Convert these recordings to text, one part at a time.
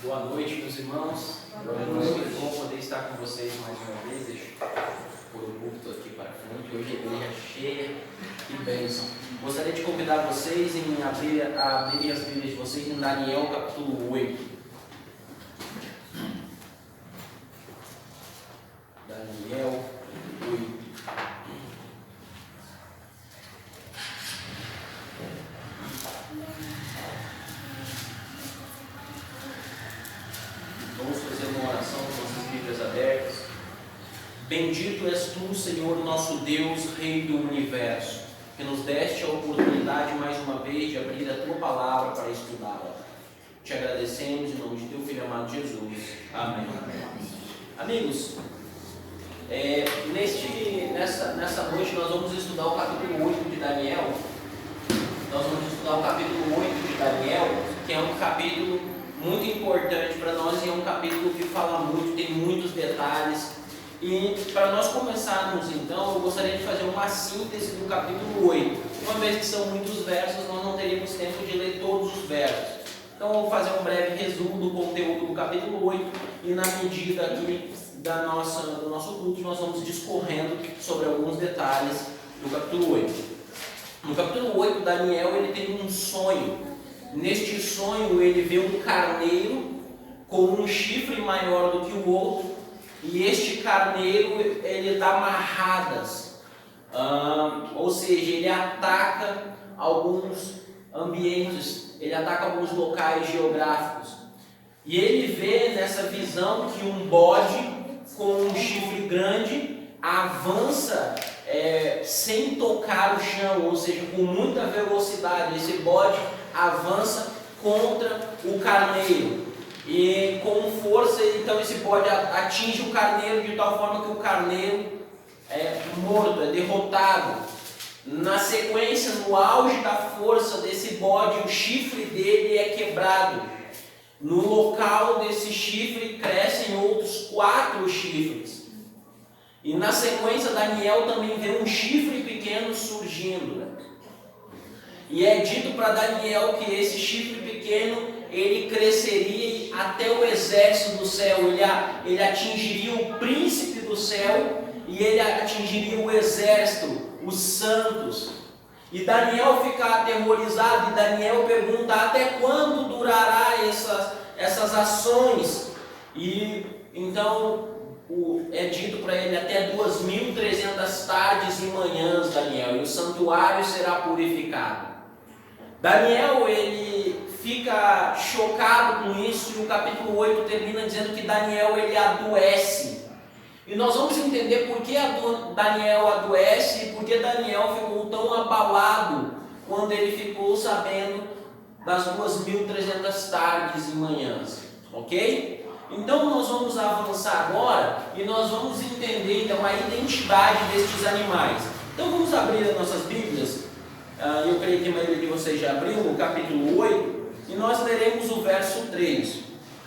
Boa noite, meus irmãos. Boa noite. Que bom poder estar com vocês mais uma vez. Deixa eu pôr o púlpito aqui para frente. Hoje a igreja cheia. Que bênção. Gostaria de convidar vocês em abrirem as Bíblias de vocês em Daniel capítulo 8. Daniel 8. Vamos fazer uma oração com nossas Bíblias abertas. Bendito és tu, Senhor, nosso Deus, Rei do Universo, que nos deste a oportunidade mais uma vez de abrir a tua palavra para estudá-la. Te agradecemos em nome de teu Filho amado Jesus. Amém. Amigos, nessa noite nós vamos estudar o capítulo 8 de Daniel. Nós vamos estudar o capítulo 8 de Daniel, que é um capítulo muito importante para nós e é um capítulo que fala muito, tem muitos detalhes. E para nós começarmos então, eu gostaria de fazer uma síntese do capítulo 8. Uma vez que são muitos versos, nós não teríamos tempo de ler todos os versos. Então eu vou fazer um breve resumo do conteúdo do capítulo 8 e na medida aqui do nosso culto nós vamos discorrendo sobre alguns detalhes do capítulo 8. No capítulo 8, Daniel ele tem um sonho. Neste sonho ele vê um carneiro com um chifre maior do que o outro. E este carneiro, ele dá marradas, ou seja, ele ataca alguns ambientes, ele ataca alguns locais geográficos. E ele vê nessa visão que um bode com um chifre grande avança sem tocar o chão, ou seja, com muita velocidade. Esse bode avança contra o carneiro. E com força, então esse bode atinge o carneiro de tal forma que o carneiro é morto, é derrotado. Na sequência, no auge da força desse bode, o chifre dele é quebrado. No local desse chifre crescem outros 4 chifres. E na sequência, Daniel também vê um chifre pequeno surgindo. E é dito para Daniel que esse chifre pequeno ele cresceria até o exército do céu, ele atingiria o príncipe do céu e ele atingiria o exército, os santos. E Daniel fica aterrorizado e Daniel pergunta até quando durará essas ações. E então é dito para ele até 2.300 tardes e manhãs, Daniel, e o santuário será purificado. Daniel ele fica chocado com isso e o capítulo 8 termina dizendo que Daniel ele adoece. E nós vamos entender por que Daniel adoece e por que Daniel ficou tão abalado quando ele ficou sabendo das 2.300 tardes e manhãs. Ok? Então nós vamos avançar agora e nós vamos entender então a identidade destes animais. Então vamos abrir as nossas Bíblias. Eu creio que a maioria de vocês já abriu o capítulo 8 e nós leremos o verso 3.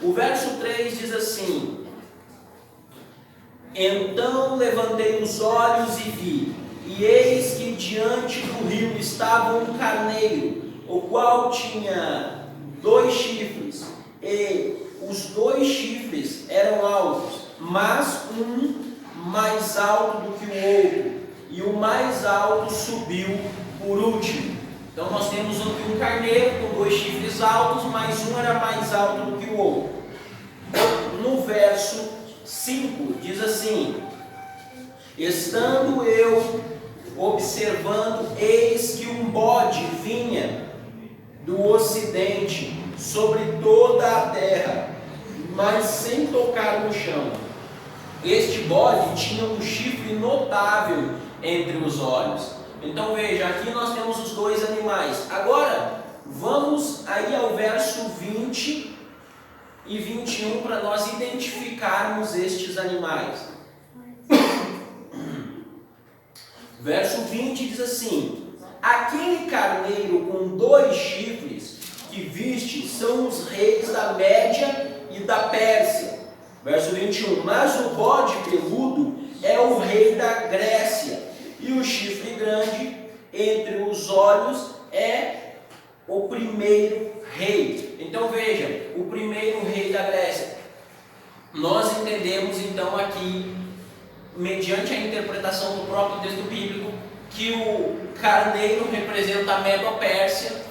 O verso 3 diz assim: Então levantei os olhos e vi, e eis que diante do rio estava um carneiro, o qual tinha 2 chifres, e os 2 chifres eram altos, mas um mais alto do que o outro, e o mais alto subiu por último. Então nós temos um carneiro com 2 chifres altos, mas um era mais alto do que o outro. No verso 5 diz assim: Estando eu observando, eis que um bode vinha do ocidente sobre toda a terra, mas sem tocar no chão. Este bode tinha um chifre notável entre os olhos. Então veja, aqui nós temos os 2 animais. Agora, vamos aí ao verso 20 e 21 para nós identificarmos estes animais. Verso 20 diz assim: Aquele carneiro com 2 chifres que viste são os reis da Média e da Pérsia. Verso 21, mas o bode peludo é o rei da Grécia. E o chifre grande entre os olhos é o primeiro rei. Então veja, o primeiro rei da Grécia. Nós entendemos então aqui, mediante a interpretação do próprio texto bíblico, que o carneiro representa a Medo-Pérsia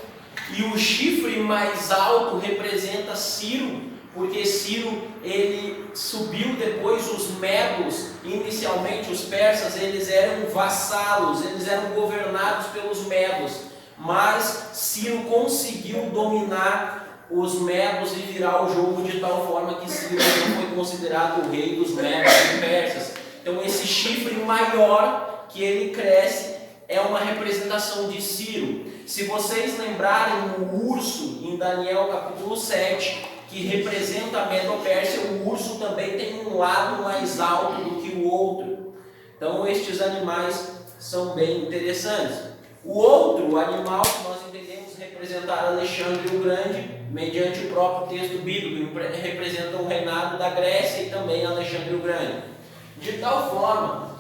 e o chifre mais alto representa Ciro, porque Ciro ele subiu depois. Os medos, inicialmente os persas, eles eram vassalos, eles eram governados pelos medos, mas Ciro conseguiu dominar os medos e virar o jogo de tal forma que Ciro foi considerado o rei dos medos e persas. Então esse chifre maior que ele cresce é uma representação de Ciro. Se vocês lembrarem o urso em Daniel capítulo 7, que representa a Medo-Pérsia, o urso também tem um lado mais alto do que o outro. Então estes animais são bem interessantes. O outro animal que nós entendemos representar Alexandre o Grande, mediante o próprio texto bíblico, representa o reinado da Grécia e também Alexandre o Grande. De tal forma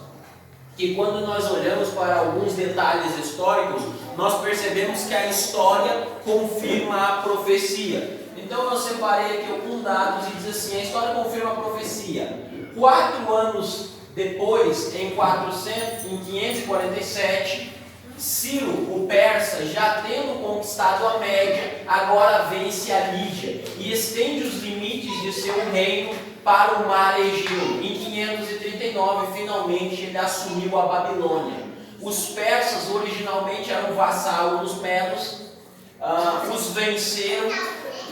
que quando nós olhamos para alguns detalhes históricos, nós percebemos que a história confirma a profecia. Então eu separei aqui alguns dados e diz assim: a história confirma a profecia. 4 anos depois, em 547, Ciro, o persa, já tendo conquistado a Média, agora vence a Lídia e estende os limites de seu reino para o mar Egeu. Em 539, finalmente, ele assumiu a Babilônia. Os persas originalmente eram vassalos dos medos, os venceram,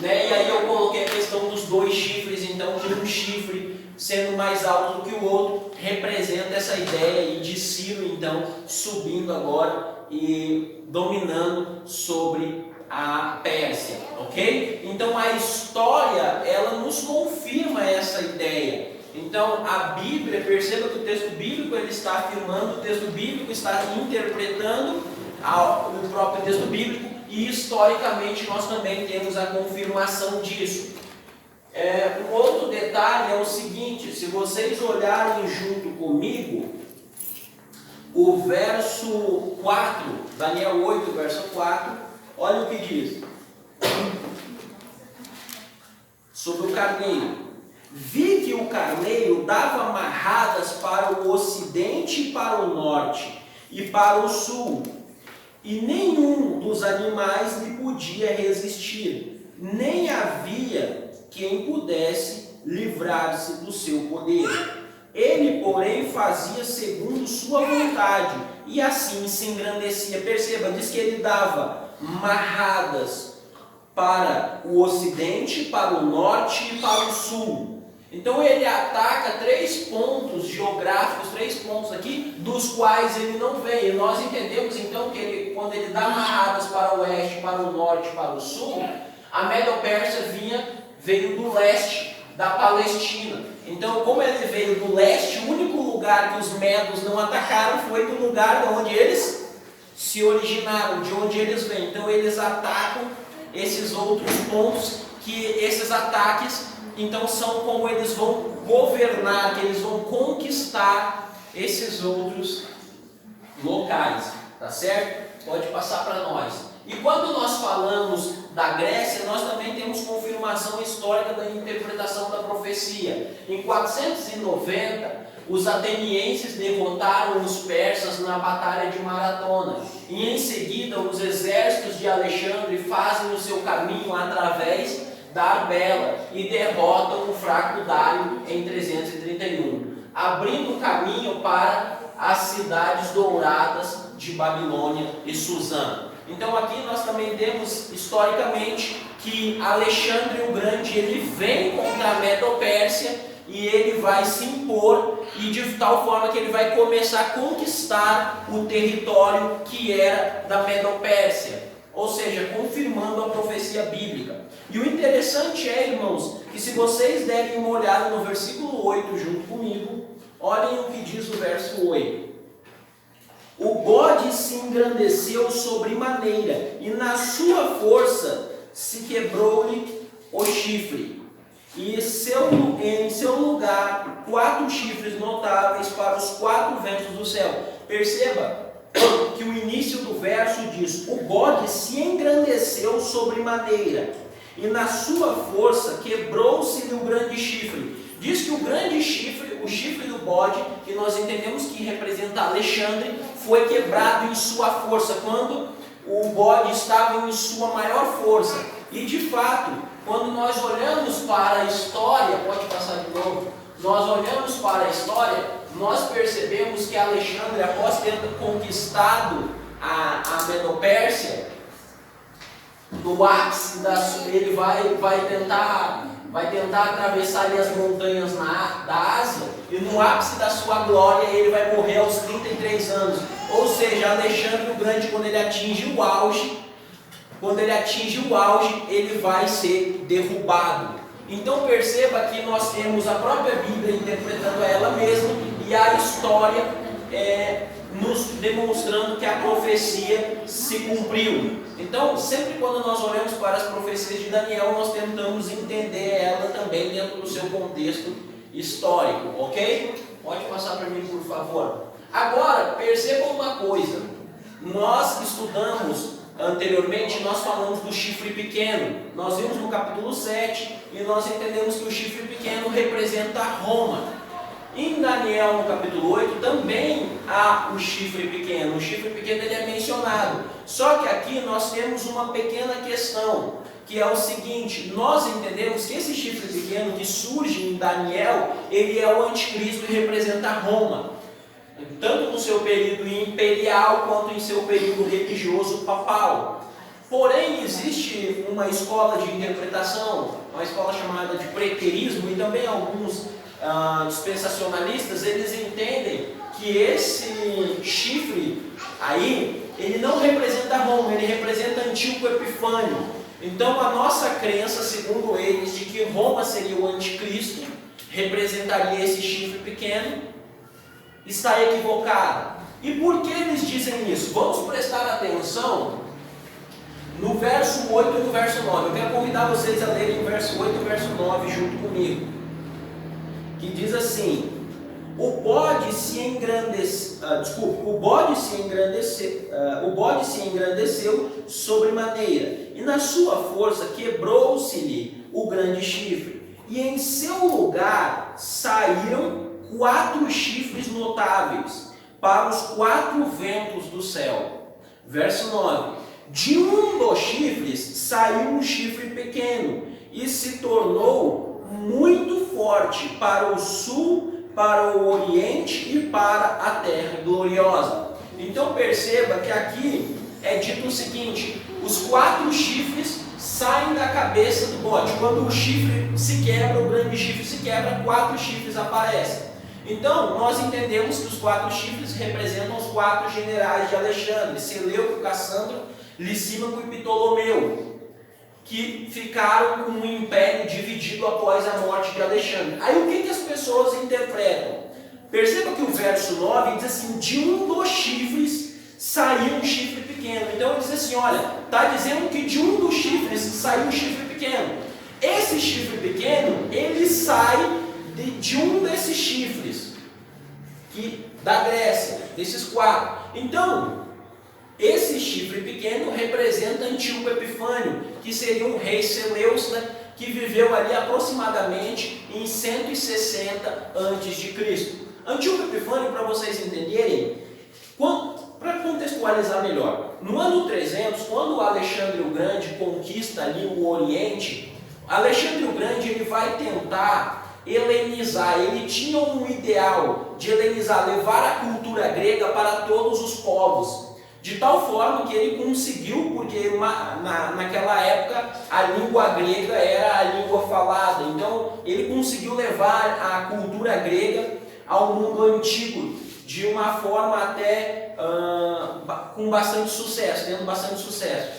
né? E aí eu coloquei a questão dos 2 chifres, então, de um chifre sendo mais alto do que o outro, representa essa ideia aí de Ciro, então, subindo agora e dominando sobre a Pérsia, ok? Então a história, ela nos confirma essa ideia. Então a Bíblia, perceba que o texto bíblico ele está afirmando, o texto bíblico está interpretando o próprio texto bíblico, e historicamente nós também temos a confirmação disso. Um outro detalhe é o seguinte: se vocês olharem junto comigo o verso 4, Daniel 8, verso 4, olha o que diz sobre o carneiro. Vi que o carneiro dava marradas para o ocidente e para o norte e para o sul, e nenhum dos animais lhe podia resistir, nem havia quem pudesse livrar-se do seu poder. Ele, porém, fazia segundo sua vontade, e assim se engrandecia. Perceba, diz que ele dava marradas para o ocidente, para o norte e para o sul. Então ele ataca 3 pontos geográficos, 3 pontos aqui, dos quais ele não vem. E nós entendemos então que ele, quando ele dá marradas para o oeste, para o norte e para o sul, a Medo-Pérsia veio do leste, da Palestina. Então, como ele veio do leste, o único lugar que os medos não atacaram foi do lugar de onde eles se originaram, de onde eles vêm. Então, eles atacam esses outros pontos, que esses ataques, então, são como eles vão governar, que eles vão conquistar esses outros locais, tá certo? Pode passar para nós. E quando nós falamos da Grécia, nós também temos confirmação histórica da interpretação da profecia. Em 490, os atenienses derrotaram os persas na batalha de Maratona. E em seguida, os exércitos de Alexandre fazem o seu caminho através da Arbela e derrotam o fraco Dário em 331, abrindo caminho para as cidades douradas de Babilônia e Suzã. Então aqui nós também temos historicamente que Alexandre o Grande ele vem contra a Medo-Pérsia e ele vai se impor, e de tal forma que ele vai começar a conquistar o território que era da Medo-Pérsia, ou seja, confirmando a profecia bíblica. E o interessante é, irmãos, que se vocês derem uma olhada no versículo 8 junto comigo, olhem o que diz o verso 8. O bode se engrandeceu sobremaneira, e na sua força se quebrou-lhe o chifre. E em seu lugar 4 chifres notáveis para os 4 ventos do céu. Perceba, que o início do verso diz: o bode se engrandeceu sobremaneira, e na sua força quebrou-se-lhe o grande chifre. Diz que o grande chifre, o chifre do bode, que nós entendemos que representa Alexandre, foi quebrado em sua força, quando o bode estava em sua maior força. E de fato, quando nós olhamos para a história, pode passar de novo, nós olhamos para a história, nós percebemos que Alexandre, após ter conquistado a Medopérsia, no ápice ele vai tentar atravessar ali as montanhas da Ásia, e no ápice da sua glória ele vai morrer aos 33 anos. Ou seja, Alexandre o Grande, quando ele atinge o auge, ele vai ser derrubado. Então perceba que nós temos a própria Bíblia interpretando ela mesma e a história nos demonstrando que a profecia se cumpriu. Então, sempre quando nós olhamos para as profecias de Daniel, nós tentamos entender ela também dentro do seu contexto histórico, ok? Pode passar para mim, por favor. Agora, percebam uma coisa. Nós estudamos anteriormente, nós falamos do chifre pequeno. Nós vimos no capítulo 7 e nós entendemos que o chifre pequeno representa Roma. Em Daniel, no capítulo 8, também há o chifre pequeno. O chifre pequeno ele é mencionado. Só que aqui nós temos uma pequena questão, que é o seguinte: nós entendemos que esse chifre pequeno que surge em Daniel, ele é o anticristo e representa Roma, tanto no seu período imperial quanto em seu período religioso papal. Porém, existe uma escola de interpretação, uma escola chamada de preterismo, e também alguns dispensacionalistas, eles entendem que esse chifre aí, ele não representa Roma, ele representa Antíoco Epifânio. Então a nossa crença, segundo eles, de que Roma seria o anticristo, representaria esse chifre pequeno, está equivocada. E por que eles dizem isso? Vamos prestar atenção no verso 8 e no verso 9. Eu quero convidar vocês a lerem o verso 8 e o verso 9 junto comigo, que diz assim: o bode se engrandeceu sobremaneira, e na sua força quebrou-se-lhe o grande chifre, e em seu lugar saíram 4 chifres notáveis para os 4 ventos do céu. Verso 9: de um dos chifres saiu um chifre pequeno, e se tornou muito forte para o sul, para o oriente e para a terra gloriosa. Então perceba que aqui é dito o seguinte: os 4 chifres saem da cabeça do bode. Quando o chifre se quebra, o grande chifre se quebra, 4 chifres aparecem. Então nós entendemos que os 4 chifres representam os 4 generais de Alexandre: Seleuco, Cassandro, Licímaco e Ptolomeu, que ficaram com o império dividido após a morte de Alexandre. Aí o que as pessoas interpretam? Perceba que o verso 9 diz assim: de um dos chifres saiu um chifre pequeno. Então ele diz assim: olha, está dizendo que de um dos chifres saiu um chifre pequeno. Esse chifre pequeno, ele sai de um desses chifres da Grécia, desses 4. Então, esse chifre pequeno representa Antíoco Epifânio, que seria um rei Seleucida, que viveu ali aproximadamente em 160 a.C. Antíoco Epifânio, para vocês entenderem, para contextualizar melhor, no ano 300, quando Alexandre o Grande conquista ali o Oriente, Alexandre o Grande ele vai tentar helenizar. Ele tinha um ideal de helenizar, levar a cultura grega para todos os povos. De tal forma que ele conseguiu, porque naquela época a língua grega era a língua falada, então ele conseguiu levar a cultura grega ao mundo antigo de uma forma até com bastante sucesso, tendo bastante sucesso.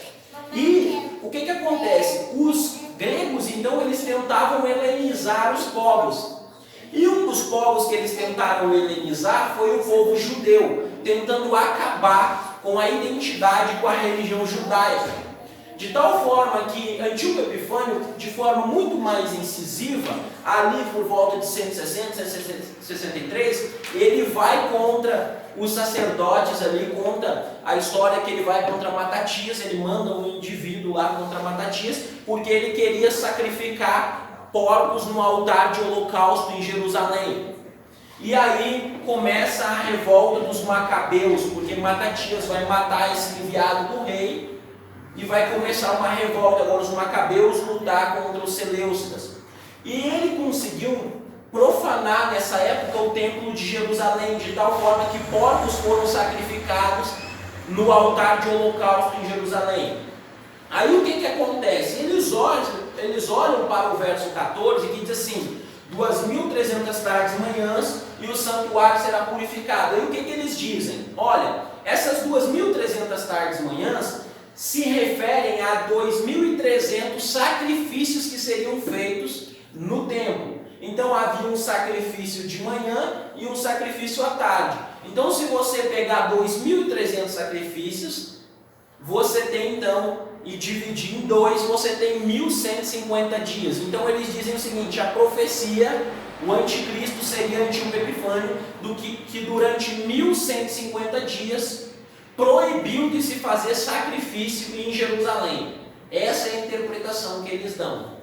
E o que acontece? Os gregos, então, eles tentavam helenizar os povos. E um dos povos que eles tentaram helenizar foi o povo judeu, tentando acabar com a identidade, com a religião judaica. de tal forma que Antíoco Epifânio, de forma muito mais incisiva, ali por volta de 160, 163, ele vai contra os sacerdotes ali, conta a história que ele vai contra Matatias, ele manda um indivíduo lá contra Matatias, porque ele queria sacrificar porcos no altar de holocausto em Jerusalém. E aí começa a revolta dos macabeus, porque Matatias vai matar esse enviado do rei, e vai começar uma revolta, agora os macabeus lutar contra os seleucidas. E ele conseguiu profanar nessa época o templo de Jerusalém, de tal forma que porcos foram sacrificados no altar de holocausto em Jerusalém. Aí o que acontece? Eles olham para o verso 14 que diz assim: 2.300 tardes e manhãs e o santuário será purificado. Aí o que eles dizem? Olha, essas 2.300 tardes e manhãs se referem a 2.300 sacrifícios que seriam feitos no templo. Então havia um sacrifício de manhã e um sacrifício à tarde. Então se você pegar 2.300 sacrifícios, você tem então, e dividir em 2, você tem 1.150 dias. Então eles dizem o seguinte: a profecia, o anticristo seria Antíoco Epifânio, que durante 1.150 dias proibiu de se fazer sacrifício em Jerusalém. Essa é a interpretação que eles dão.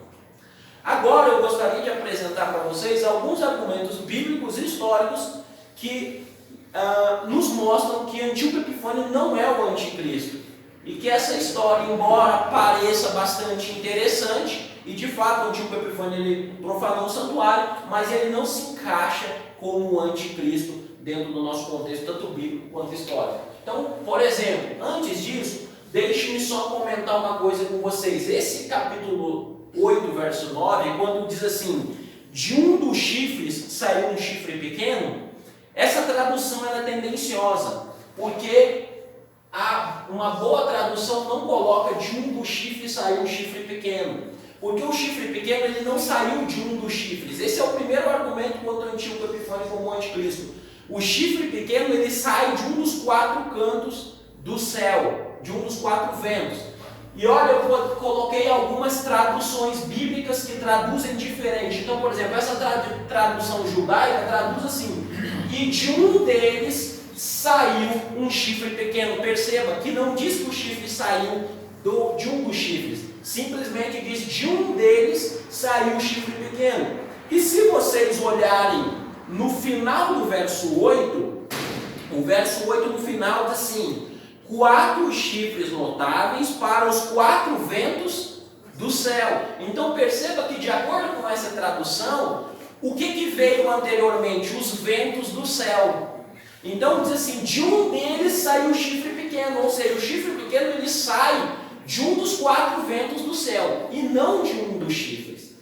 Agora eu gostaria de apresentar para vocês alguns argumentos bíblicos e históricos que nos mostram que Antíoco Epifânio não é o anticristo. E que essa história, embora pareça bastante interessante, e de fato Antíoco Epifânio ele profanou o santuário, mas ele não se encaixa como o anticristo dentro do nosso contexto, tanto bíblico quanto histórico. Então, por exemplo, antes disso, deixe-me só comentar uma coisa com vocês. Esse capítulo 8, verso 9, quando diz assim: de um dos chifres saiu um chifre pequeno, essa tradução é tendenciosa, porque uma boa tradução não coloca de um dos chifres saiu um chifre pequeno, porque o chifre pequeno ele não saiu de um dos chifres. Esse é o primeiro argumento contra o Antíoco Epifânio como anticristo. O chifre pequeno ele sai de um dos 4 cantos do céu, de um dos 4 ventos. E olha, eu coloquei algumas traduções bíblicas que traduzem diferente. Então, por exemplo, essa tradução judaica traduz assim: e de um deles saiu um chifre pequeno. Perceba que não diz que o chifre saiu de um dos chifres, simplesmente diz: de um deles saiu um chifre pequeno. E se vocês olharem no final do verso 8, o verso 8 no final diz assim: 4 chifres notáveis para os 4 ventos do céu. Então perceba que, de acordo com essa tradução, o que veio anteriormente? Os ventos do céu. Então diz assim: de um deles saiu o chifre pequeno, ou seja, o chifre pequeno ele sai de um dos 4 ventos do céu e não de um dos chifres.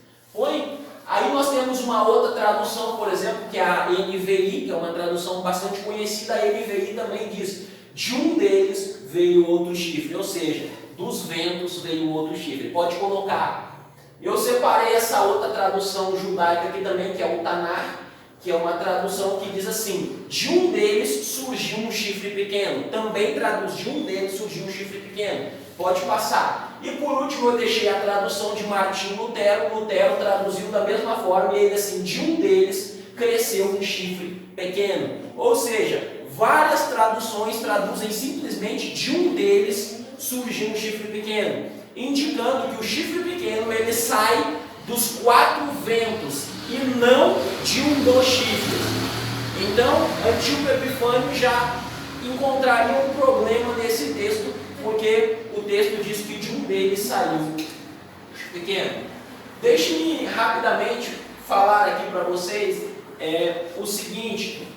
Aí nós temos uma outra tradução, por exemplo, que é a NVI, que é uma tradução bastante conhecida. A NVI também diz: de um deles veio outro chifre, ou seja, dos ventos veio outro chifre. Pode colocar. Eu separei essa outra tradução judaica aqui também, que é o Tanar, que é uma tradução que diz assim: de um deles surgiu um chifre pequeno. Também traduz: de um deles surgiu um chifre pequeno. Pode passar. E por último eu deixei a tradução de Martinho Lutero. Lutero traduziu da mesma forma, e ele assim: de um deles cresceu um chifre pequeno. Ou seja, várias traduções traduzem simplesmente: de um deles surgiu um chifre pequeno, indicando que o chifre pequeno ele sai dos 4 ventos e não de um dos chifres. Então, Antíoco Epifânio já encontraria um problema nesse texto, porque o texto diz que de um deles saiu pequeno. Deixe-me rapidamente falar aqui para vocês o seguinte.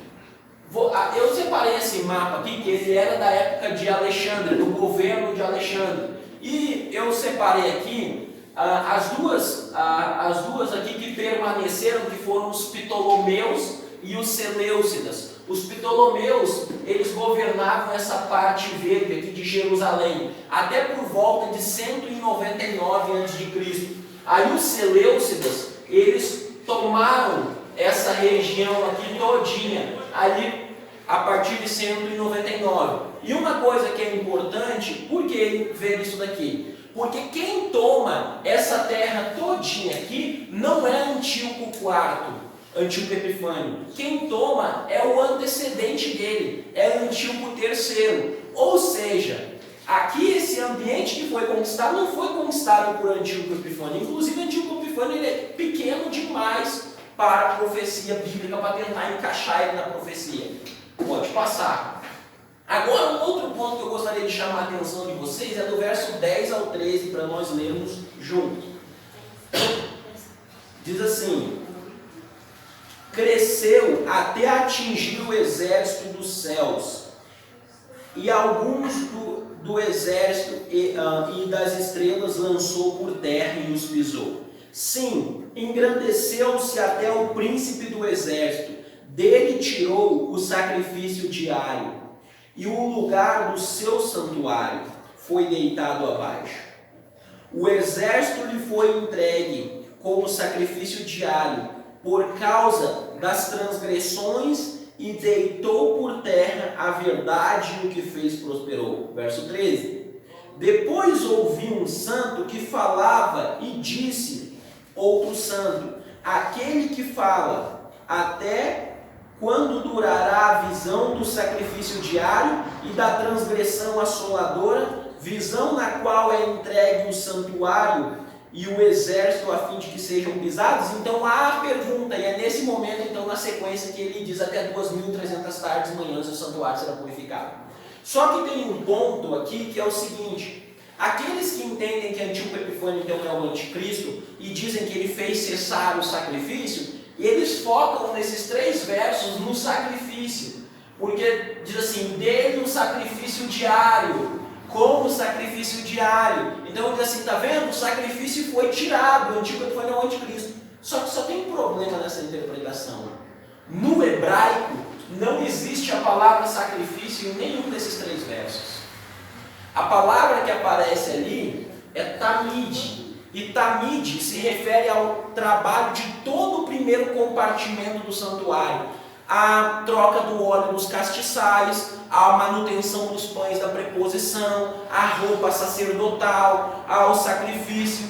Eu separei esse mapa aqui, que ele era da época de Alexandre, do governo de Alexandre. E eu separei aqui as duas aqui que permaneceram, que foram os Ptolomeus e os Seleucidas. Os Ptolomeus, eles governavam essa parte verde aqui de Jerusalém, até por volta de 199 a.C. Aí os Seleucidas, eles tomaram essa região aqui todinha, ali a partir de 199. E uma coisa que é importante, por que ver isso daqui? Porque quem toma essa terra todinha aqui não é Antíoco IV, Antíoco Epifânio. Quem toma é o antecedente dele, é Antíoco III. Ou seja, aqui esse ambiente que foi conquistado não foi conquistado por Antíoco Epifânio. Inclusive Antíoco Epifânio ele é pequeno demais para a profecia bíblica, para tentar encaixar ele na profecia. Pode passar. Agora, um outro ponto que eu gostaria de chamar a atenção de vocês é do verso 10 ao 13, para nós lermos juntos. Diz assim: cresceu até atingir o exército dos céus, e alguns do exército e das estrelas lançou por terra e os pisou. Sim, engrandeceu-se até o príncipe do exército, dele tirou o sacrifício diário, e o lugar do seu santuário foi deitado abaixo. O exército lhe foi entregue como sacrifício diário, por causa das transgressões, e deitou por terra a verdade, e o que fez prosperou. Verso 13. Depois ouvi um santo que falava e disse, outro santo, aquele que fala, até quando durará a visão do sacrifício diário e da transgressão assoladora, visão na qual é entregue o santuário e o exército a fim de que sejam pisados? Então há a pergunta, e é nesse momento, então, na sequência, que ele diz até 2.300 tardes e manhãs o santuário será purificado. Só que tem um ponto aqui que é o seguinte: aqueles que entendem que Antíoco Epifânio então é o anticristo e dizem que ele fez cessar o sacrifício, eles focam nesses 3 versos no sacrifício, porque diz assim, dele um sacrifício diário, como sacrifício diário. Então diz assim, tá vendo? O sacrifício foi tirado, o Antíoco Epifânio é o anticristo. Só que só tem um problema nessa interpretação. No hebraico não existe a palavra sacrifício em nenhum desses 3 versos. A palavra que aparece ali é tamid. E tamid se refere ao trabalho de todo o primeiro compartimento do santuário. A troca do óleo dos castiçais, a manutenção dos pães da preposição, a roupa sacerdotal, ao sacrifício.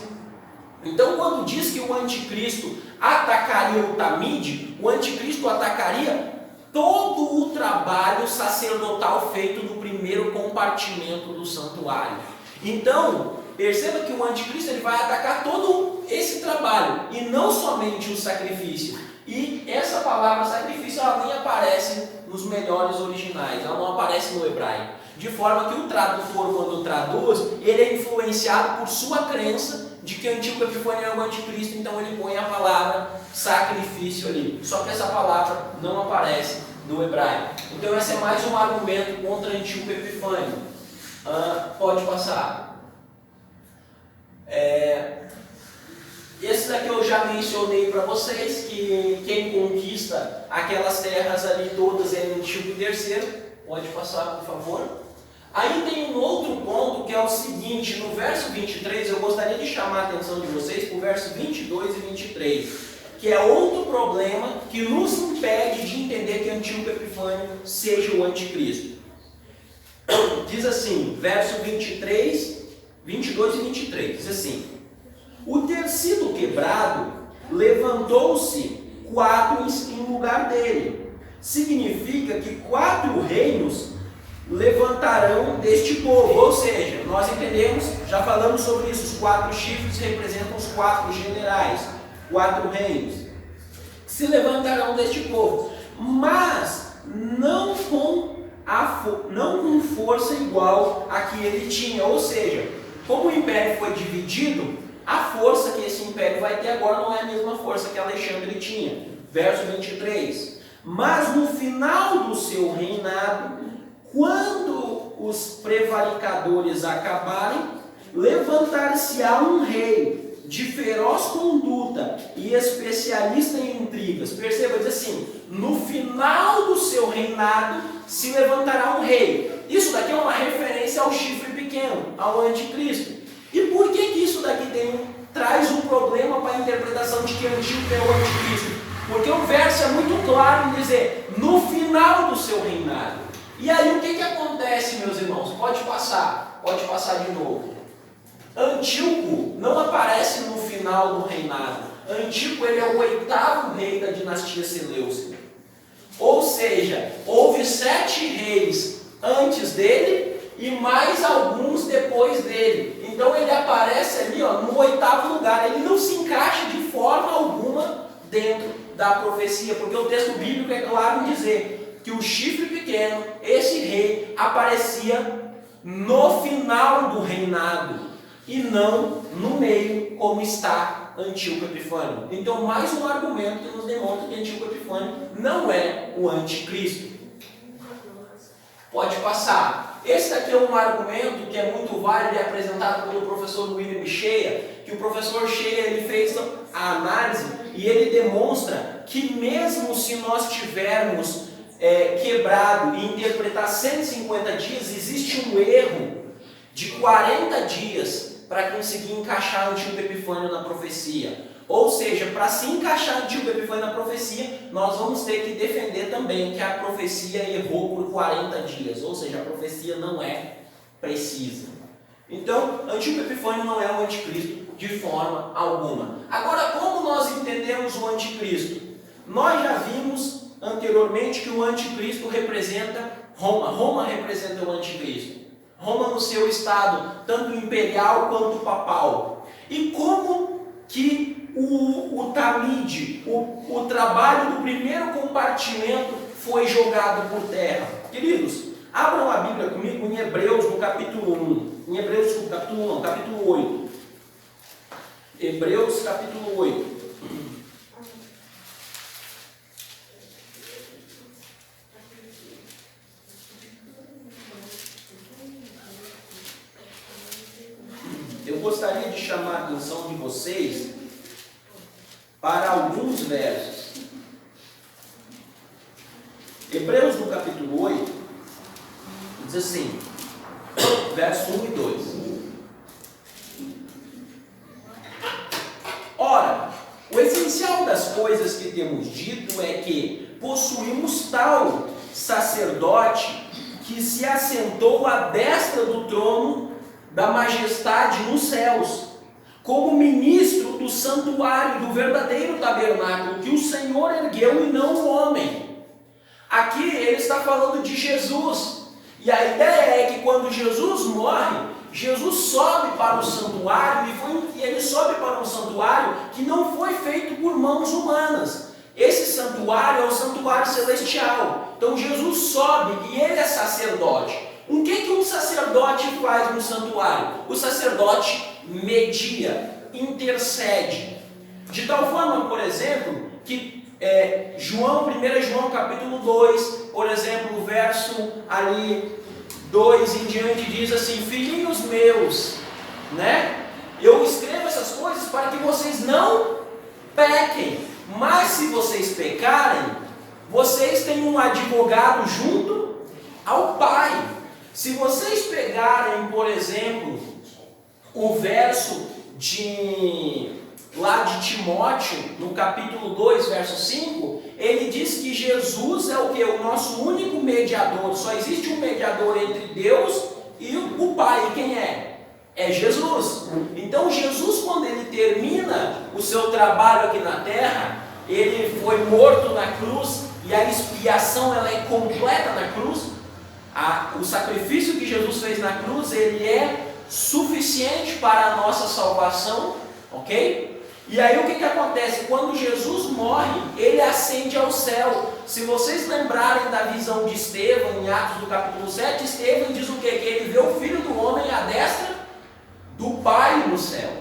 Então, quando diz que o anticristo atacaria o tamid, o anticristo atacaria todo o trabalho sacerdotal feito no primeiro compartimento do santuário. Então, perceba que o anticristo ele vai atacar todo esse trabalho e não somente o sacrifício. E essa palavra sacrifício ela nem aparece nos melhores originais, ela não aparece no hebraico. De forma que o tradutor, quando traduz, ele é influenciado por sua crença de que Antíoco Epifânio é o anticristo, então ele põe a palavra sacrifício ali. Só que essa palavra não aparece no hebraico. Então esse é mais um argumento contra Antíoco Epifânio. Pode passar. Esse daqui eu já mencionei para vocês, que quem conquista aquelas terras ali todas é Antíoco III. Pode passar, por favor. Aí tem um outro ponto que é o seguinte, no verso 23, eu gostaria de chamar a atenção de vocês para o verso 22 e 23, que é outro problema que nos impede de entender que Antíoco Epifânio seja o anticristo. Diz assim, verso 22 e 23, diz assim: o ter sido quebrado, levantou-se 4 em lugar dele. Significa que 4 reinos levantarão deste povo. Ou seja, nós entendemos, já falamos sobre isso, os 4 chifres representam os 4 generais, 4 reinos, que se levantarão deste povo, mas não com força igual a que ele tinha. Ou seja, como o império foi dividido, a força que esse império vai ter agora não é a mesma força que Alexandre tinha. Verso 23. Mas no final do seu reinado, quando os prevaricadores acabarem, levantar-se-á um rei de feroz conduta e especialista em intrigas. Perceba, diz assim, no final do seu reinado se levantará um rei. Isso daqui é uma referência ao chifre pequeno, ao anticristo. E por que isso daqui traz um problema para a interpretação de que Antíoco é o anticristo? Porque o verso é muito claro em dizer, no final do seu reinado. E aí o que acontece, meus irmãos? Pode passar de novo. Antíoco não aparece no final do reinado. Antíoco ele é o 8º rei da dinastia Seleucida. Ou seja, houve 7 reis antes dele e mais alguns depois dele. Então ele aparece ali no 8º lugar. Ele não se encaixa de forma alguma dentro da profecia, porque o texto bíblico é claro em dizer que o chifre pequeno, esse rei, aparecia no final do reinado e não no meio, como está Antíoco Epifânio. Então, mais um argumento que nos demonstra que Antíoco Epifânio não é o anticristo. Pode passar. Esse daqui é um argumento que é muito válido e apresentado pelo professor William Shea, que o professor Shea ele fez a análise e ele demonstra que mesmo se nós tivermos quebrado e interpretar 150 dias, existe um erro de 40 dias para conseguir encaixar Antíoco Epifânio na profecia. Ou seja, para se encaixar Antíoco Epifânio na profecia, nós vamos ter que defender também que a profecia errou por 40 dias. Ou seja, a profecia não é precisa. Então, Antíoco Epifânio não é o anticristo de forma alguma. Agora, como nós entendemos o anticristo? Nós já vimos anteriormente que o anticristo representa Roma. Roma representa o anticristo. Roma no seu estado, tanto imperial quanto papal. E como que o Tamide, o trabalho do primeiro compartimento foi jogado por terra? Queridos, abram a Bíblia comigo em Hebreus, no capítulo 1. Em Hebreus, capítulo 8. Hebreus, capítulo 8. Eu gostaria de chamar a atenção de vocês para alguns versos. Hebreus no capítulo 8 diz assim, verso 1 e 2. Ora, o essencial das coisas que temos dito é que possuímos tal sacerdote que se assentou à destra do trono da majestade nos céus, como ministro do santuário do verdadeiro tabernáculo que o Senhor ergueu e não o homem. Aqui ele está falando de Jesus, e a ideia é que quando Jesus morre, Jesus sobe para o santuário, e ele sobe para um santuário que não foi feito por mãos humanas. Esse santuário é o santuário celestial. Então Jesus sobe e ele é sacerdote. O que um sacerdote faz no santuário? O sacerdote media, intercede. De tal forma, por exemplo, que 1 João capítulo 2, por exemplo, o verso ali 2 em diante diz assim: filhinhos meus, eu escrevo essas coisas para que vocês não pequem, mas se vocês pecarem, vocês têm um advogado junto ao Pai. Se vocês pegarem, por exemplo, o verso lá de Timóteo, no capítulo 2, verso 5, ele diz que Jesus é o que? O nosso único mediador. Só existe um mediador entre Deus e o Pai. E quem é? É Jesus. Então Jesus, quando ele termina o seu trabalho aqui na terra, ele foi morto na cruz e a expiação ela é completa na cruz. O sacrifício que Jesus fez na cruz, ele é suficiente para a nossa salvação, ok? E aí o que acontece? Quando Jesus morre, ele ascende ao céu. Se vocês lembrarem da visão de Estevão, em Atos do capítulo 7, Estevão diz o quê? Que ele vê o Filho do Homem à destra do Pai no céu.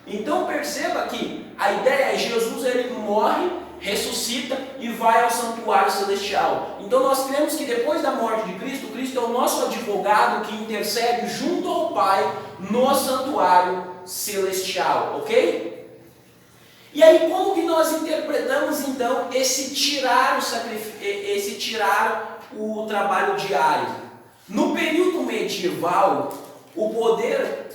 Então perceba que a ideia é Jesus, ele morre, ressuscita e vai ao santuário celestial. Então nós cremos que depois da morte de Cristo, Cristo é o nosso advogado que intercede junto ao Pai no santuário celestial, ok? E aí como que nós interpretamos então esse tirar o trabalho diário? No período medieval, o poder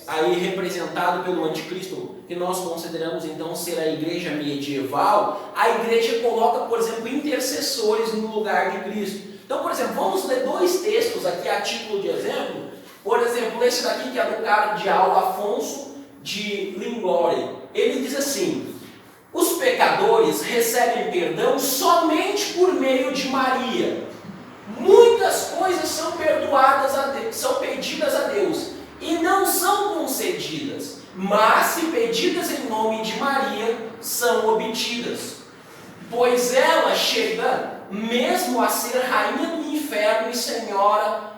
aí representado pelo anticristo, que nós consideramos então ser a igreja medieval, a igreja coloca, por exemplo, intercessores no lugar de Cristo. Então, por exemplo, vamos ler dois textos aqui a título de exemplo. Por exemplo, esse daqui que é do cardeal Afonso de Lingore. Ele diz assim: os pecadores recebem perdão somente por meio de Maria. Muitas coisas são perdoadas a Deus, são pedidas a Deus e não são concedidas, mas se pedidas em nome de Maria, são obtidas. Pois ela chega mesmo a ser rainha do inferno e senhora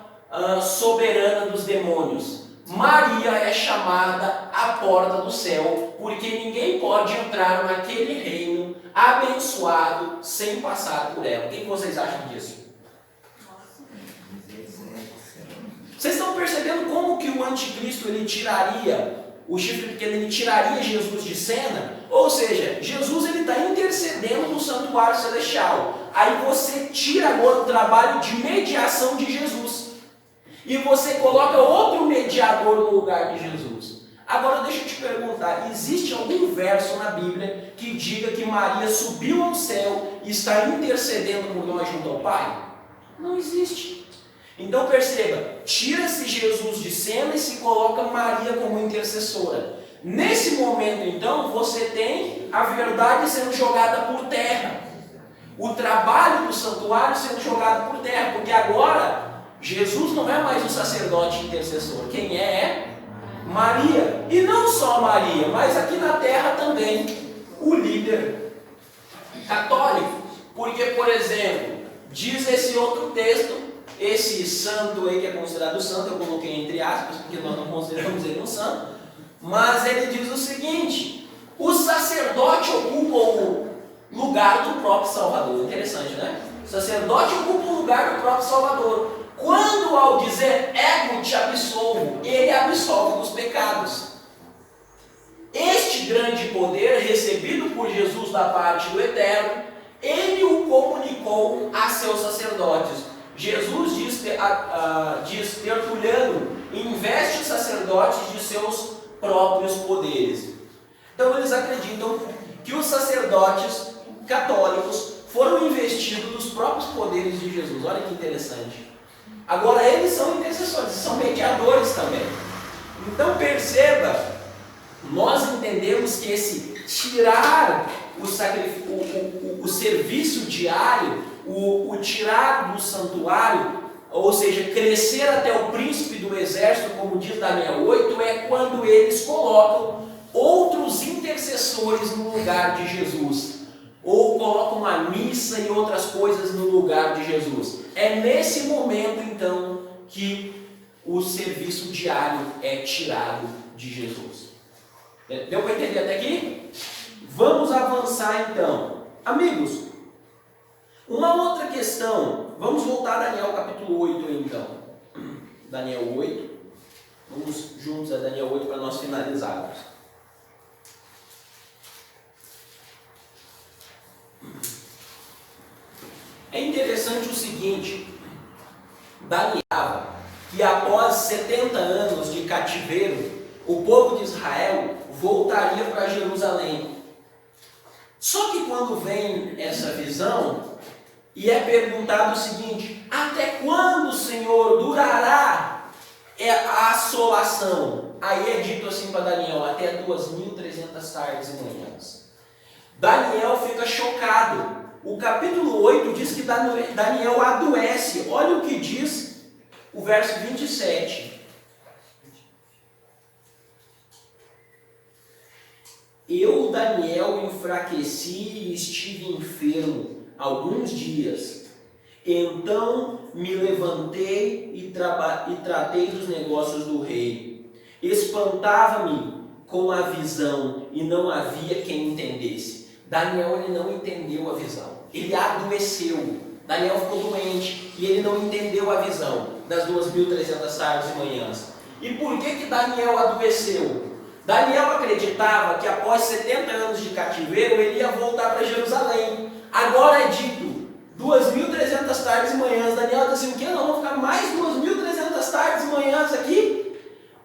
soberana dos demônios. Maria é chamada a porta do céu, porque ninguém pode entrar naquele reino abençoado sem passar por ela. O que vocês acham disso? Vocês estão percebendo como que o anticristo ele tiraria o chifre pequeno, ele tiraria Jesus de cena? Ou seja, Jesus ele está intercedendo no santuário celestial. Aí você tira agora o trabalho de mediação de Jesus e você coloca outro mediador no lugar de Jesus. Agora deixa eu te perguntar, existe algum verso na Bíblia que diga que Maria subiu ao céu e está intercedendo por nós junto ao Pai? Não existe. Então perceba, tira-se Jesus de cena e se coloca Maria como intercessora. Nesse momento então, você tem a verdade sendo jogada por terra. O trabalho do santuário sendo jogado por terra, porque agora Jesus não é mais o sacerdote intercessor. Quem é Maria. E não só Maria, mas aqui na terra também o líder católico. Porque, por exemplo, diz esse outro texto, esse santo aí que é considerado santo, eu coloquei entre aspas, porque nós não consideramos ele um santo, mas ele diz o seguinte: o sacerdote ocupa o lugar do próprio Salvador. Interessante, né? O sacerdote ocupa o lugar do próprio Salvador. Quando ao dizer ego te absolvo, ele absolve dos pecados. Este grande poder recebido por Jesus da parte do Eterno, ele o comunicou a seus sacerdotes. Jesus diz Tertuliano, investe os sacerdotes de seus próprios poderes. Então eles acreditam que os sacerdotes católicos foram investidos dos próprios poderes de Jesus. Olha que interessante. Agora eles são intercessores, são mediadores também. Então perceba, nós entendemos que esse tirar o serviço diário, o tirar do santuário, ou seja, crescer até o príncipe do exército, como diz Daniel 8, é quando eles colocam outros intercessores no lugar de Jesus, ou colocam a missa e outras coisas no lugar de Jesus. É nesse momento então que o serviço diário é tirado de Jesus. Deu para entender até aqui? Vamos avançar então. Amigos, uma outra questão, vamos voltar a Daniel capítulo 8 então. Daniel 8, vamos juntos a Daniel 8 para nós finalizarmos. É interessante o seguinte, Daniel, que após 70 anos de cativeiro, o povo de Israel voltaria para Jerusalém. Só que quando vem essa visão, e é perguntado o seguinte: até quando, Senhor, durará a assolação? Aí é dito assim para Daniel: até 2.300 tardes e manhãs. Daniel fica chocado. O capítulo 8 diz que Daniel adoece. Olha o que diz o verso 27. Eu, Daniel, enfraqueci e estive enfermo alguns dias. Então me levantei e tratei dos negócios do rei. Espantava-me com a visão e não havia quem entendesse. Daniel ele não entendeu a visão. Ele adoeceu. Daniel ficou doente e ele não entendeu a visão das 2.300 tardes e manhãs. E por que Daniel adoeceu? Daniel acreditava que após 70 anos de cativeiro ele ia voltar para Jerusalém. Agora é dito 2.300 tardes e manhãs. Daniel diz assim: o que? Nós vamos ficar mais 2.300 tardes e manhãs aqui?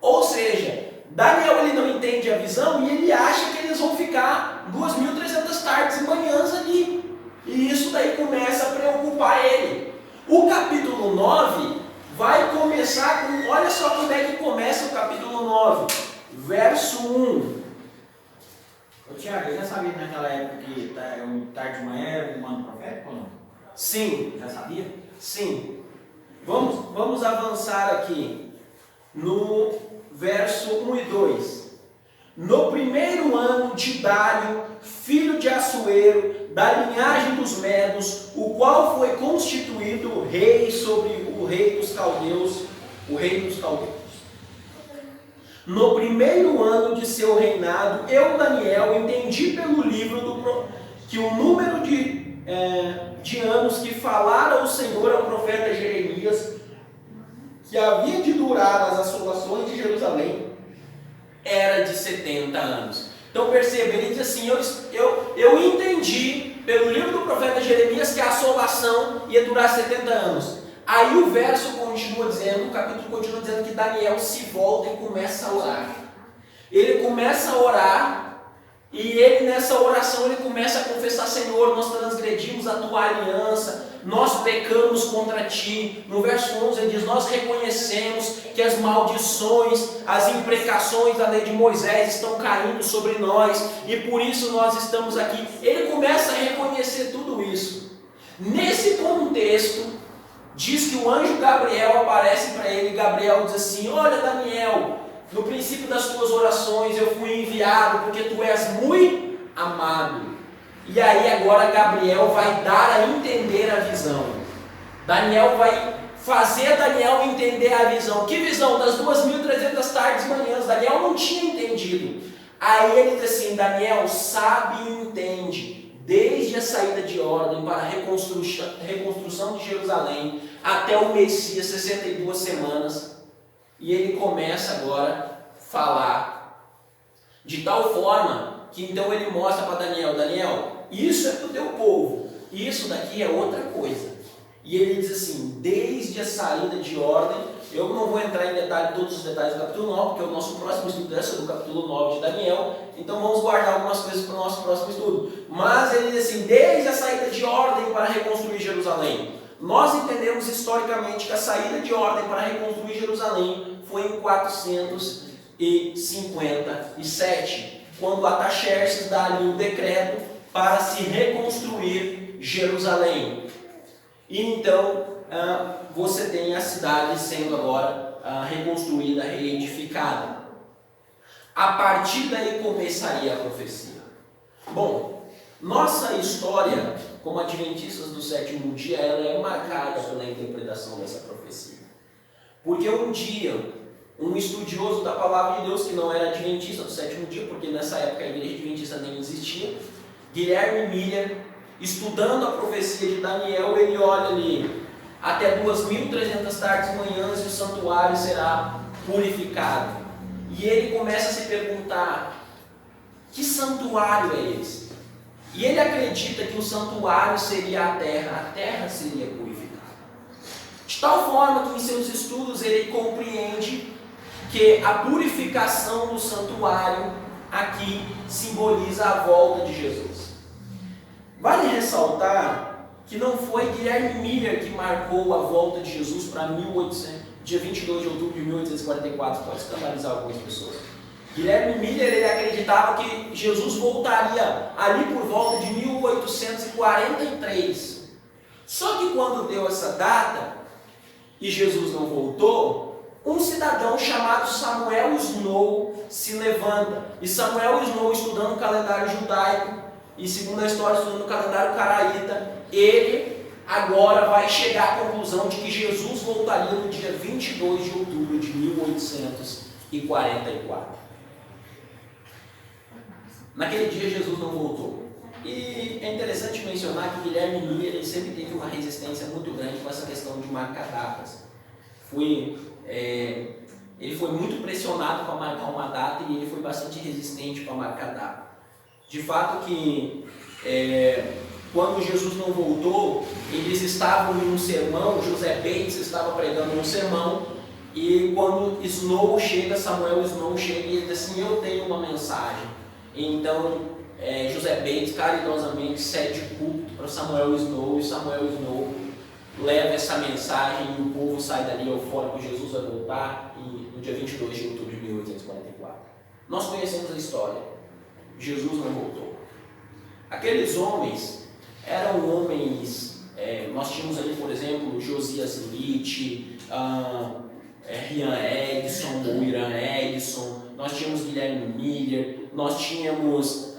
Ou seja, Daniel ele não entende a visão e ele acha que eles vão ficar 2.300 tardes e manhãs ali. E isso daí começa a preocupar ele. O capítulo 9 vai começar com, olha só como é que começa o capítulo 9, verso 1. Ô Tiago, eu já sabia naquela época que tarde de manhã era um manto profético ou não? Sim, Já sabia? sim. Vamos avançar aqui no verso 1 e 2. No primeiro ano de Dário, filho de Assuero, da linhagem dos Medos, o qual foi constituído rei sobre o rei dos caldeus, o rei dos caldeus. No primeiro ano de seu reinado, eu, Daniel, entendi pelo livro que o número de anos que falara o Senhor ao profeta Jeremias, que havia de durar as assolações de Jerusalém, era de 70 anos. Então perceba, ele diz assim, eu entendi pelo livro do profeta Jeremias que a assolação ia durar 70 anos. Aí o verso continua dizendo, o capítulo continua dizendo que Daniel se volta e começa a orar. Ele começa a orar e ele nessa oração ele começa a confessar: Senhor, nós transgredimos a tua aliança, nós pecamos contra ti. No verso 11 ele diz: nós reconhecemos que as maldições, as imprecações da lei de Moisés estão caindo sobre nós e por isso nós estamos aqui. Ele começa a reconhecer tudo isso. Nesse contexto, diz que o anjo Gabriel aparece para ele e Gabriel diz assim: olha Daniel, no princípio das tuas orações eu fui enviado porque tu és muito amado. E aí agora Gabriel vai dar a entender a visão. Daniel vai fazer Daniel entender a visão. Que visão? Das 2.300 tardes e manhãs. Daniel não tinha entendido. Aí ele diz assim: Daniel, sabe e entende, desde a saída de ordem para a reconstrução de Jerusalém até o Messias, 62 semanas. E ele começa agora a falar de tal forma que então ele mostra para Daniel: Daniel, isso é para o teu povo, isso daqui é outra coisa. E ele diz assim: desde a saída de ordem, eu não vou entrar em detalhe todos os detalhes do capítulo 9, porque o nosso próximo estudo é sobre o capítulo 9 de Daniel, então vamos guardar algumas coisas para o nosso próximo estudo. Mas ele diz assim: desde a saída de ordem para reconstruir Jerusalém. Nós entendemos historicamente que a saída de ordem para reconstruir Jerusalém foi em 457, quando Ataxerxes dá ali o decreto para se reconstruir Jerusalém. E então você tem a cidade sendo agora reconstruída, reedificada. A partir daí começaria a profecia. Bom, nossa história como adventistas do sétimo dia, ela é marcada pela interpretação dessa profecia. Porque um dia, um estudioso da palavra de Deus, que não era adventista do sétimo dia, porque nessa época a igreja adventista nem existia, Guilherme Miller, estudando a profecia de Daniel, ele olha ali: até 2.300 tardes e manhãs e o santuário será purificado. E ele começa a se perguntar: que santuário é esse? E ele acredita que o santuário seria a terra seria purificada. De tal forma que em seus estudos ele compreende que a purificação do santuário aqui simboliza a volta de Jesus. Vale ressaltar que não foi Guilherme Miller que marcou a volta de Jesus para dia 22 de outubro de 1844, pode escandalizar algumas pessoas. Guilherme Miller ele acreditava que Jesus voltaria ali por volta de 1843. Só que quando deu essa data e Jesus não voltou, um cidadão chamado Samuel Snow se levanta. E Samuel Snow, estudando o calendário judaico e, segundo a história, estudando o calendário caraíta, ele agora vai chegar à conclusão de que Jesus voltaria no dia 22 de outubro de 1844. Naquele dia Jesus não voltou. E é interessante mencionar que Guilherme Miller ele sempre teve uma resistência muito grande com essa questão de marcar datas. Ele foi muito pressionado para marcar uma data e ele foi bastante resistente para marcar data. De fato que quando Jesus não voltou, eles estavam em um sermão, José Bates estava pregando um sermão, e quando Samuel Snow chega e ele diz assim: eu tenho uma mensagem. Então José Bates caridosamente cede o púlpito para Samuel Snow, e Samuel Snow leva essa mensagem e o povo sai dali eufórico, Jesus vai voltar no dia 22 de outubro de 1844. Nós conhecemos a história. Jesus não voltou. Aqueles homens eram homens, nós tínhamos ali, por exemplo, Josias Litt, Rian Edson, ou Irã Edson, nós tínhamos Guilherme Miller, nós tínhamos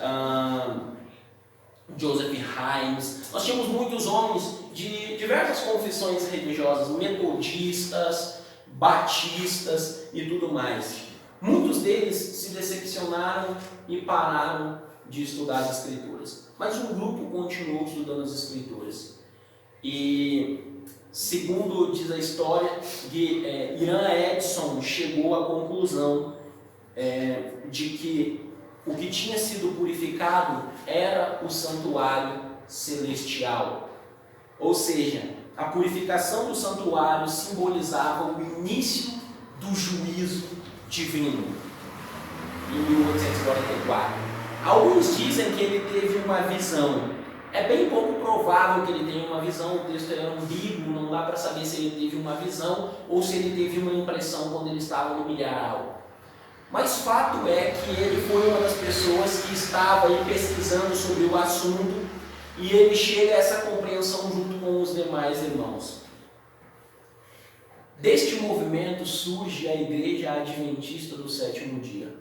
Joseph Himes, nós tínhamos muitos homens de diversas confissões religiosas, metodistas, batistas e tudo mais. Muitos deles se decepcionaram e pararam de estudar as Escrituras, mas um grupo continuou estudando as Escrituras. E segundo diz a história, Irã Edson chegou à conclusão de que o que tinha sido purificado era o santuário celestial. Ou seja, a purificação do santuário simbolizava o início do juízo divino, em 1844. Alguns dizem que ele teve uma visão. É bem pouco provável que ele tenha uma visão, o texto é ambíguo, não dá para saber se ele teve uma visão ou se ele teve uma impressão quando ele estava no milharal. Mas fato é que ele foi uma das pessoas que estava aí pesquisando sobre o assunto e ele chega a essa compreensão junto com os demais irmãos. Deste movimento surge a Igreja Adventista do Sétimo Dia.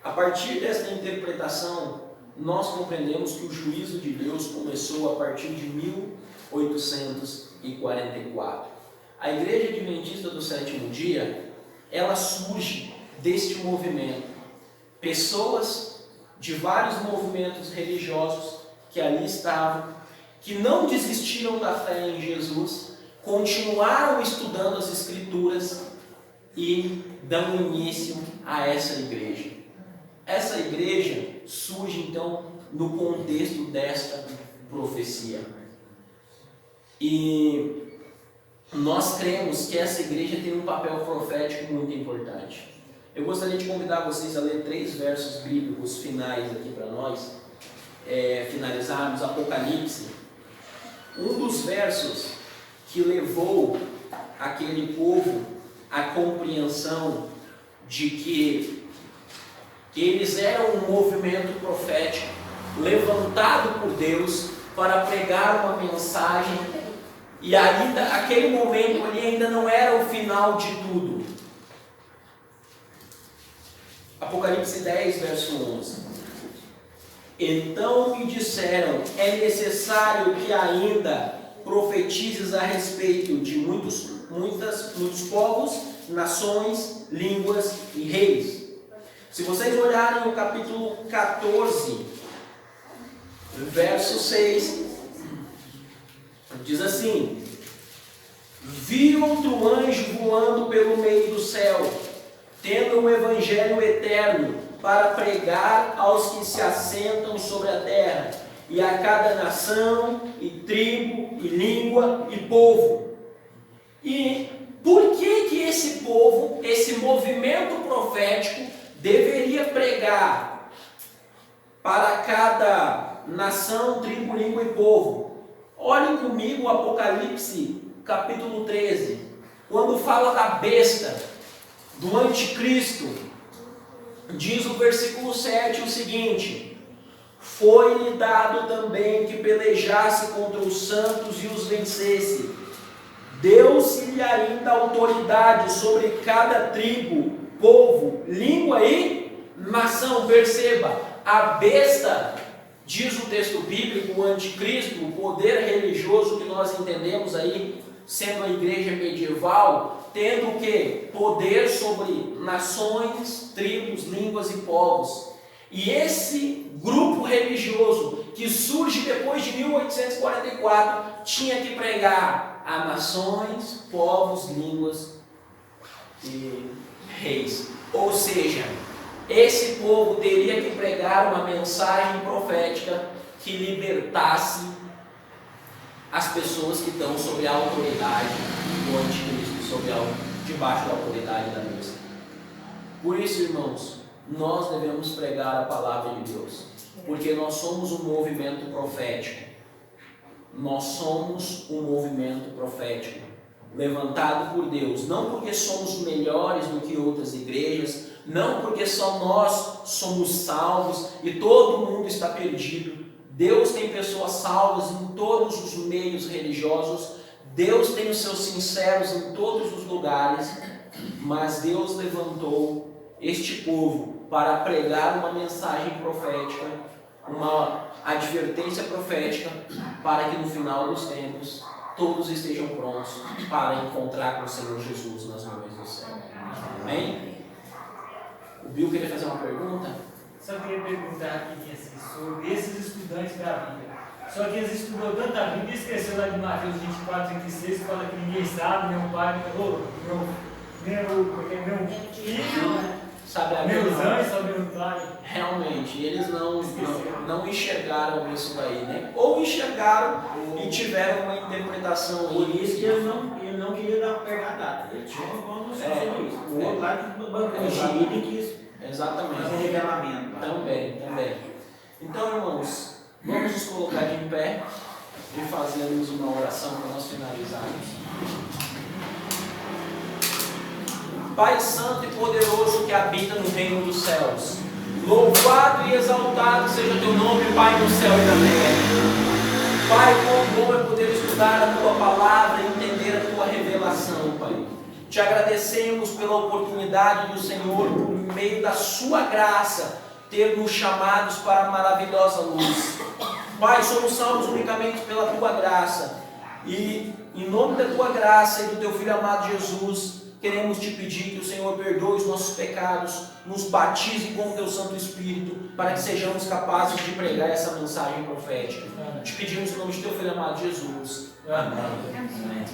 A partir desta interpretação, nós compreendemos que o juízo de Deus começou a partir de 1844. A Igreja Adventista do Sétimo Dia, ela surge deste movimento. Pessoas de vários movimentos religiosos que ali estavam, que não desistiram da fé em Jesus, continuaram estudando as Escrituras e dão início a essa igreja. Essa igreja surge então no contexto desta profecia. E nós cremos que essa igreja tem um papel profético muito importante. Eu gostaria de convidar vocês a ler 3 versos bíblicos finais aqui para nós, finalizarmos. Apocalipse. Um dos versos que levou aquele povo à compreensão de que eles eram um movimento profético levantado por Deus para pregar uma mensagem, e ainda aquele momento ali ainda não era o final de tudo. Apocalipse 10, verso 11. Então me disseram: é necessário que ainda profetizes a respeito de muitos povos, nações, línguas e reis. Se vocês olharem o capítulo 14, verso 6, diz assim: vi outro anjo voando pelo meio do céu, tendo um evangelho eterno para pregar aos que se assentam sobre a terra, e a cada nação, e tribo, e língua, e povo. E por que esse povo, esse movimento profético, deveria pregar para cada nação, tribo, língua e povo? Olhem comigo o Apocalipse, capítulo 13, quando fala da besta, do anticristo, diz o versículo 7 o seguinte: foi-lhe dado também que pelejasse contra os santos e os vencesse. Deu-se-lhe ainda autoridade sobre cada tribo, povo, língua e nação. Perceba, a besta, diz o texto bíblico, o anticristo, o poder religioso que nós entendemos aí, sendo a igreja medieval, tendo o quê? Poder sobre nações, tribos, línguas e povos. E esse grupo religioso que surge depois de 1844 tinha que pregar a nações, povos, línguas e reis. Ou seja, esse povo teria que pregar uma mensagem profética que libertasse as pessoas que estão sob a autoridade do anticristo, debaixo da autoridade da besta. Por isso, irmãos, nós devemos pregar a palavra de Deus, porque nós somos um movimento profético. Nós somos um movimento profético, levantado por Deus, não porque somos melhores do que outras igrejas, não porque só nós somos salvos e todo mundo está perdido. Deus tem pessoas salvas em todos os meios religiosos, Deus tem os seus sinceros em todos os lugares, mas Deus levantou este povo para pregar uma mensagem profética, uma advertência profética, para que no final dos tempos todos estejam prontos para encontrar com o Senhor Jesus nas nuvens do céu. Amém? O Bill queria fazer uma pergunta? Só queria perguntar aqui assim, sobre esses estudantes da Bíblia. Só que eles estudam tanto a Bíblia e esqueceu lá de Mateus 24, 36, que fala que ninguém sabe, meu pai, meu filho, Sabe a meus Bíblia? anjos, só meu pai. Realmente, eles não enxergaram isso daí, né? Ou enxergaram e tiveram uma interpretação Por aí. isso que ele não queria pegar a data. Ele tinha uma noção sobre isso. O outro lá que bancou e quis Exatamente. fazer revelamento. Também. Então, irmãos, vamos nos colocar de pé e fazermos uma oração para nós finalizarmos. Pai santo e poderoso que habita no reino dos céus, louvado e exaltado seja teu nome, Pai, no céu e na terra. Pai, quão bom é poder estudar a tua palavra e entender a tua revelação, Pai. Te agradecemos pela oportunidade do Senhor, por meio da sua graça, ter nos chamados para a maravilhosa luz. Pai, somos salvos unicamente pela tua graça. E em nome da tua graça e do teu Filho amado Jesus, queremos te pedir que o Senhor perdoe os nossos pecados, nos batize com o teu Santo Espírito, para que sejamos capazes de pregar essa mensagem profética. Te pedimos em nome de teu Filho amado Jesus. Amém.